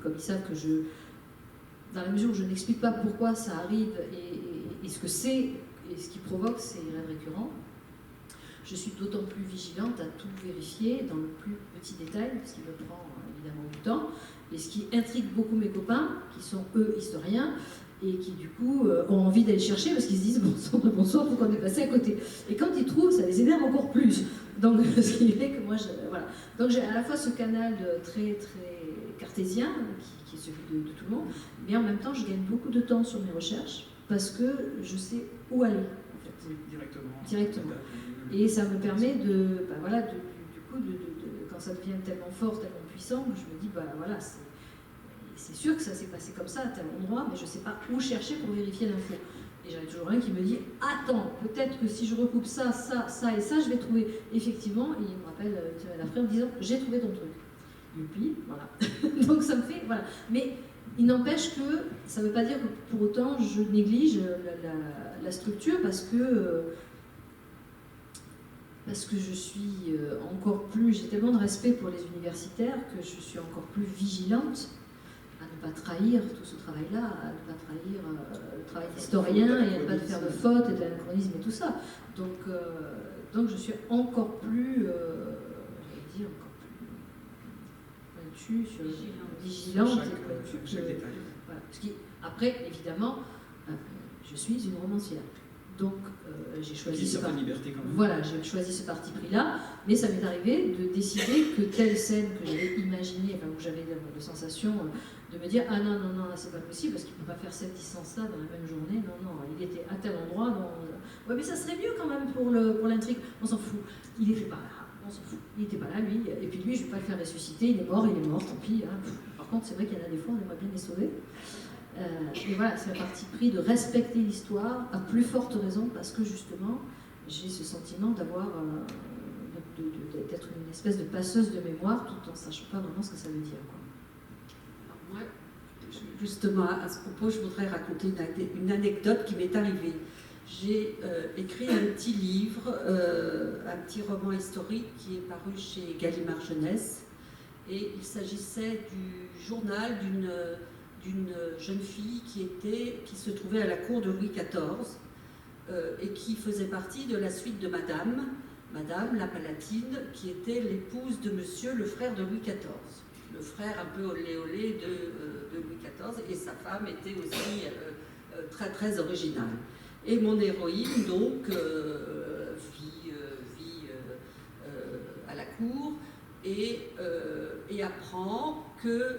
comme ils savent que je, dans la mesure où je n'explique pas pourquoi ça arrive et ce que c'est et ce qui provoque ces rêves récurrents, je suis d'autant plus vigilante à tout vérifier dans le plus petit détail, ce qui me prend évidemment du temps, et ce qui intrigue beaucoup mes copains, qui sont eux historiens, et qui du coup ont envie d'aller chercher parce qu'ils se disent bonsoir, faut qu'on est passé à côté. Et quand ils trouvent, ça les énerve encore plus. Donc ce qui fait que moi, voilà. Donc j'ai à la fois ce canal très cartésien, qui est celui de tout le monde, mais en même temps je gagne beaucoup de temps sur mes recherches parce que je sais où aller. En fait. Oui, directement. Et ça me permet de, voilà, du coup, quand ça devient tellement fort, tellement puissant, je me dis, voilà, c'est sûr que ça s'est passé comme ça à tel endroit, mais je ne sais pas où chercher pour vérifier l'info. Et j'avais toujours un qui me dit, attends, peut-être que si je recoupe ça et ça, je vais trouver. Effectivement, il me rappelle une semaine après en me disant, j'ai trouvé ton truc. Youpi, voilà. Donc ça me fait, voilà. Mais il n'empêche que ça ne veut pas dire que pour autant je néglige la structure parce que je suis encore plus, j'ai tellement de respect pour les universitaires que je suis encore plus vigilante à ne pas trahir tout ce travail-là, à ne pas trahir le travail d'historien et à ne pas faire de fautes et d'anachronisme et tout ça. Donc je suis encore plus, j'allais dire, encore plus pointue, vigilante et pointue. Voilà. Après, évidemment, je suis une romancière. Donc j'ai choisi ce parti pris-là, mais ça m'est arrivé de décider que telle scène que j'avais imaginée, où j'avais de sensations, de me dire ah non, c'est pas possible parce qu'il ne peut pas faire cette distance-là dans la même journée, non, il était à tel endroit, ouais, mais ça serait mieux quand même pour l'intrigue, on s'en fout, il était pas là, on s'en fout, il était pas là lui, et puis lui je vais pas le faire ressusciter, il est mort, tant pis, hein. Par contre c'est vrai qu'il y en a des fois on aimerait bien les sauver. Et voilà, c'est un parti pris de respecter l'histoire à plus forte raison parce que justement j'ai ce sentiment d'avoir d'être une espèce de passeuse de mémoire tout en ne sachant pas vraiment ce que ça veut dire, quoi. Alors moi, justement à ce propos, je voudrais raconter une anecdote qui m'est arrivée. J'ai écrit un petit livre, un petit roman historique qui est paru chez Gallimard Jeunesse, et il s'agissait du journal d'une jeune fille qui se trouvait à la cour de Louis XIV et qui faisait partie de la suite de Madame la Palatine, qui était l'épouse de Monsieur, le frère de Louis XIV, le frère un peu olé olé de Louis XIV, et sa femme était aussi très très originale. Et mon héroïne donc vit à la cour et apprend que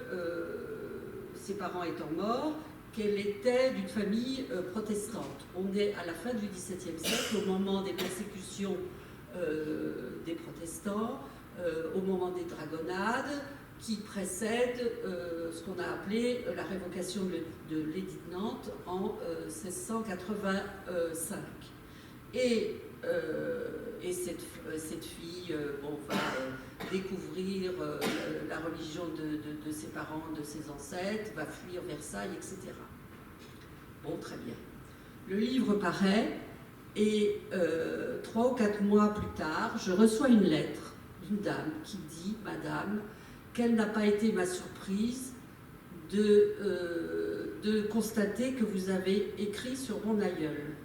ses parents étant morts, qu'elle était d'une famille protestante. On est à la fin du XVIIe siècle, au moment des persécutions des protestants, au moment des dragonnades, qui précèdent ce qu'on a appelé la révocation de l'édit de Nantes en 1685. Et cette fille va découvrir la religion de ses parents, de ses ancêtres, va fuir Versailles, etc. Bon, très bien. Le livre paraît et 3 ou 4 mois plus tard, je reçois une lettre d'une dame qui dit, Madame, quelle n'a pas été ma surprise de constater que vous avez écrit sur mon aïeul.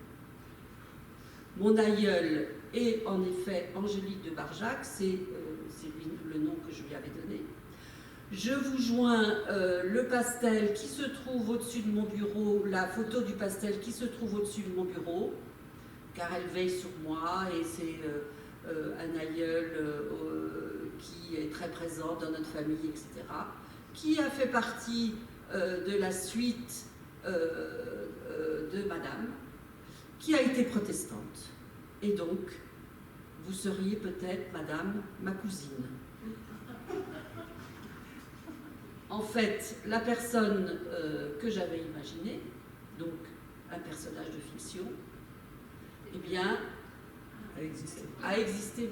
Mon aïeul est en effet Angélique de Barjac, c'est le nom que je lui avais donné. Je vous joins le pastel qui se trouve au-dessus de mon bureau, la photo du pastel qui se trouve au-dessus de mon bureau, car elle veille sur moi et c'est un aïeul qui est très présent dans notre famille, etc., qui a fait partie de la suite de Madame, qui a été protestante. Et donc, vous seriez peut-être, Madame, ma cousine. En fait, la personne que j'avais imaginée, donc un personnage de fiction, eh bien, a existé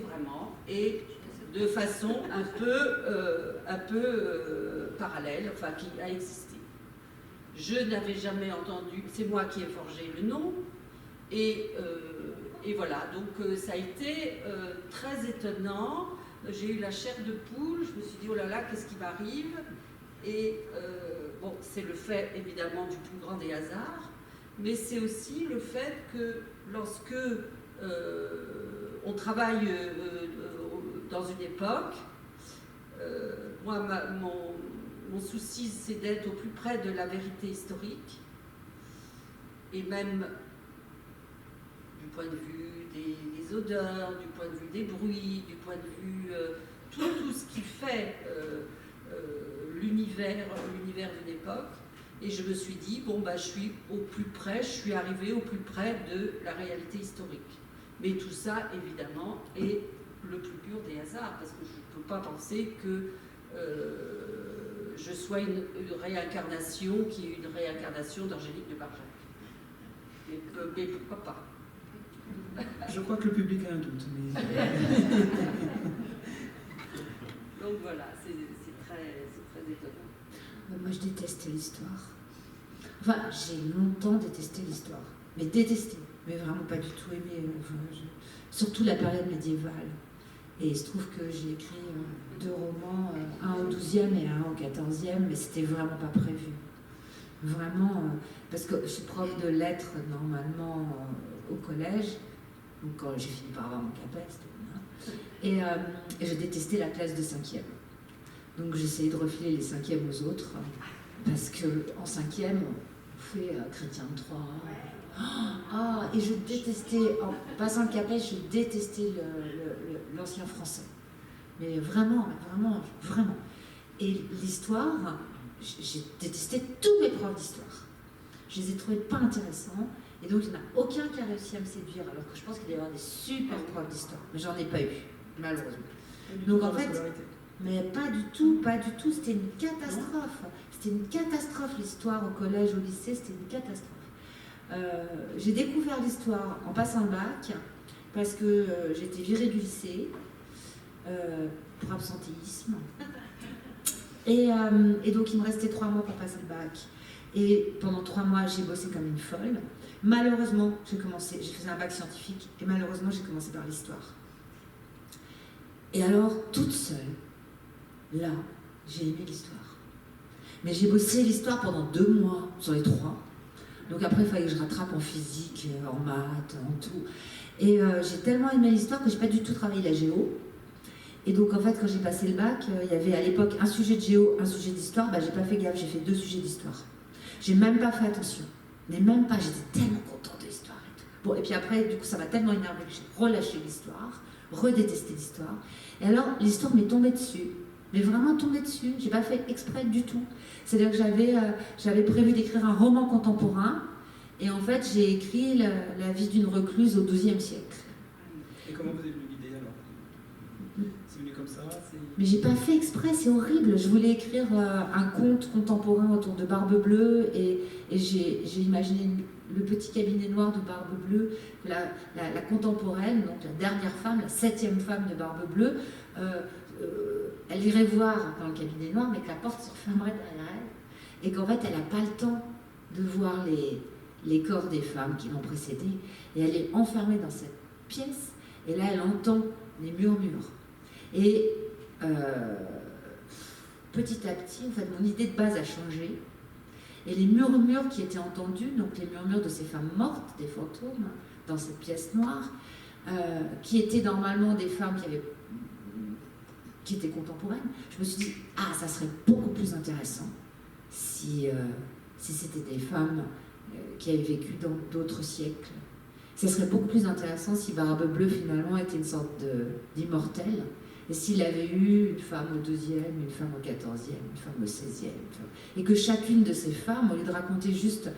vraiment, et de façon un peu parallèle, enfin qui a existé. Je n'avais jamais entendu, c'est moi qui ai forgé le nom, et voilà, donc ça a été très étonnant. J'ai eu la chair de poule, je me suis dit oh là là, qu'est-ce qui m'arrive? Et bon, c'est le fait évidemment du plus grand des hasards, mais c'est aussi le fait que lorsque on travaille dans une époque, moi, mon souci, c'est d'être au plus près de la vérité historique, et même du point de vue des odeurs, du point de vue des bruits, du point de vue tout ce qui fait l'univers d'une époque. Et je me suis dit, bon, bah, je suis au plus près, je suis arrivée au plus près de la réalité historique. Mais tout ça, évidemment, est le plus pur des hasards, parce que je ne peux pas penser que je sois une réincarnation qui est une réincarnation d'Angélique de Barjac. Mais pourquoi pas? Je crois que le public a un doute. Mais... Donc voilà, c'est très étonnant. Moi, je détestais l'histoire. Enfin, j'ai longtemps détesté l'histoire. Mais détesté. Mais vraiment pas du tout aimé. Surtout la période médiévale. Et il se trouve que j'ai écrit 2 romans, un au XIIe et un au XIVe, mais c'était vraiment pas prévu. Vraiment, parce que je suis prof de lettres normalement au collège, donc quand j'ai fini par avoir mon CAPES, et je détestais la classe de 5e. Donc j'essayais de refiler les 5e aux autres, parce qu'en 5e, on fait Chrétien de Troyes. Et je détestais, en passant le CAPES, je détestais l'ancien français. Mais vraiment. Et l'histoire, j'ai détesté tous mes profs d'histoire. Je les ai trouvés pas intéressants. Et donc, il n'y en a aucun qui a réussi à me séduire, alors que je pense qu'il y a avoir des super profs d'histoire. Mais j'en ai pas eu, malheureusement. Donc en fait, mais pas du tout. C'était une catastrophe. C'était une catastrophe, l'histoire au collège, au lycée, c'était une catastrophe. J'ai découvert l'histoire en passant le bac, parce que j'étais virée du lycée pour absentéisme. Et donc, il me restait 3 mois pour passer le bac. Et pendant 3 mois, j'ai bossé comme une folle. Malheureusement, j'ai fait un bac scientifique, et malheureusement, j'ai commencé par l'histoire. Et alors, toute seule, là, j'ai aimé l'histoire. Mais j'ai bossé l'histoire pendant 2 mois sur les 3. Donc après, il fallait que je rattrape en physique, en maths, en tout. Et j'ai tellement aimé l'histoire que j'ai pas du tout travaillé la géo. Et donc en fait, quand j'ai passé le bac, il y avait à l'époque un sujet de géo, un sujet d'histoire. Bah, j'ai pas fait gaffe, j'ai fait 2 sujets d'histoire. J'ai même pas fait attention. Mais même pas, j'étais tellement contente de l'histoire et tout. Bon, et puis après, du coup, ça m'a tellement énervé que j'ai relâché l'histoire, redétesté l'histoire. Et alors, l'histoire m'est tombée dessus. Mais vraiment tombée dessus. J'ai pas fait exprès du tout. C'est-à-dire que j'avais prévu d'écrire un roman contemporain. Et en fait, j'ai écrit la vie d'une recluse au XIIe siècle. Et comment vous avez venu l'idée alors? C'est venu comme ça? Mais j'ai pas fait exprès, c'est horrible. Je voulais écrire un conte contemporain autour de Barbe Bleue et j'ai imaginé le petit cabinet noir de Barbe Bleue, la contemporaine, donc la dernière femme, la 7e femme de Barbe Bleue, elle irait voir dans le cabinet noir, mais que la porte se refermerait derrière elle, et qu'en fait, elle n'a pas le temps de voir les corps des femmes qui l'ont précédée, et elle est enfermée dans cette pièce, et là, elle entend les murmures. Et petit à petit, en fait, mon idée de base a changé, et les murmures qui étaient entendus, donc les murmures de ces femmes mortes, des fantômes, dans cette pièce noire, qui étaient normalement des femmes qui étaient contemporaines, je me suis dit, ça serait beaucoup plus intéressant si c'était des femmes qui avaient vécu dans d'autres siècles. Ce serait beaucoup plus intéressant si Barbe Bleue, finalement, était une sorte d'immortelle, et s'il avait eu une femme au 2e, une femme au 14e, une femme au 16e, et que chacune de ces femmes, au lieu de raconter juste